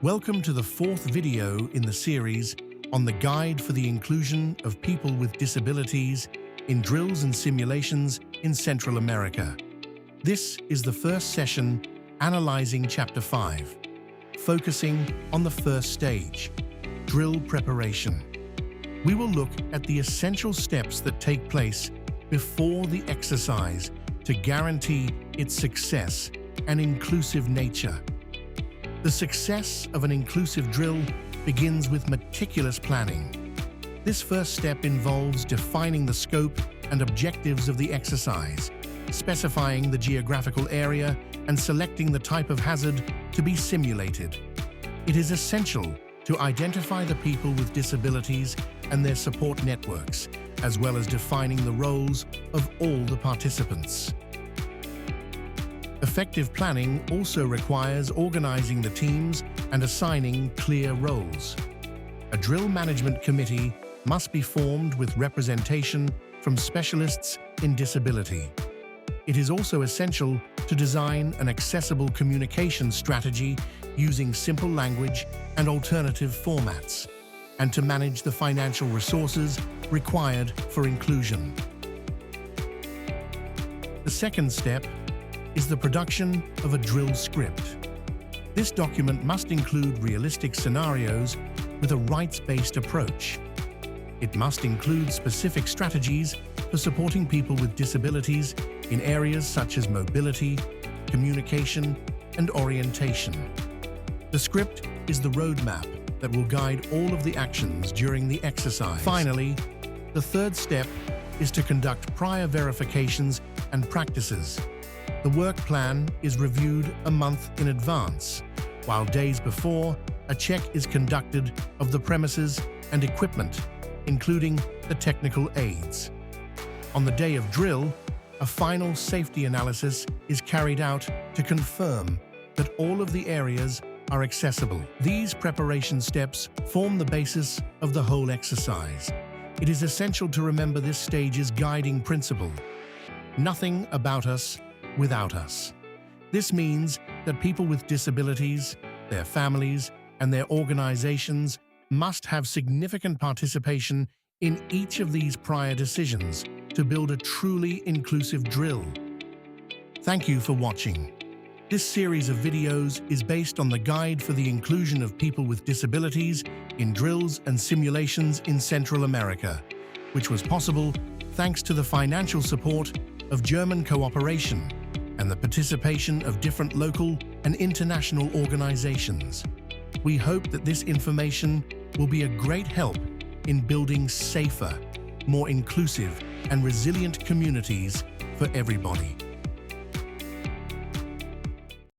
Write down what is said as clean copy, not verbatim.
Welcome to the fourth video in the series on the Guide for the Inclusion of People with Disabilities in Drills and Simulations in Central America. This is the first session analyzing Chapter 5, focusing on the first stage, drill preparation. We will look at the essential steps that take place before the exercise to guarantee its success and inclusive nature. The success of an inclusive drill begins with meticulous planning. This first step involves defining the scope and objectives of the exercise, specifying the geographical area, and selecting the type of hazard to be simulated. It is essential to identify the people with disabilities and their support networks, as well as defining the roles of all the participants. Effective planning also requires organizing the teams and assigning clear roles. A drill management committee must be formed with representation from specialists in disability. It is also essential to design an accessible communication strategy using simple language and alternative formats, and to manage the financial resources required for inclusion. The second step is the production of a drill script. This document must include realistic scenarios with a rights-based approach. It must include specific strategies for supporting people with disabilities in areas such as mobility, communication, and orientation. The script is the roadmap that will guide all of the actions during the exercise. Finally, the third step is to conduct prior verifications and practices. The work plan is reviewed a month in advance, while days before, a check is conducted of the premises and equipment, including the technical aids. On the day of drill, a final safety analysis is carried out to confirm that all of the areas are accessible. These preparation steps form the basis of the whole exercise. It is essential to remember this stage's guiding principle: nothing about us without us. This means that people with disabilities, their families, and their organizations must have significant participation in each of these prior decisions to build a truly inclusive drill. Thank you for watching. This series of videos is based on the Guide for the Inclusion of People with Disabilities in Drills and Simulations in Central America, which was possible thanks to the financial support of German cooperation and the participation of different local and international organizations. We hope that this information will be a great help in building safer, more inclusive, and resilient communities for everybody.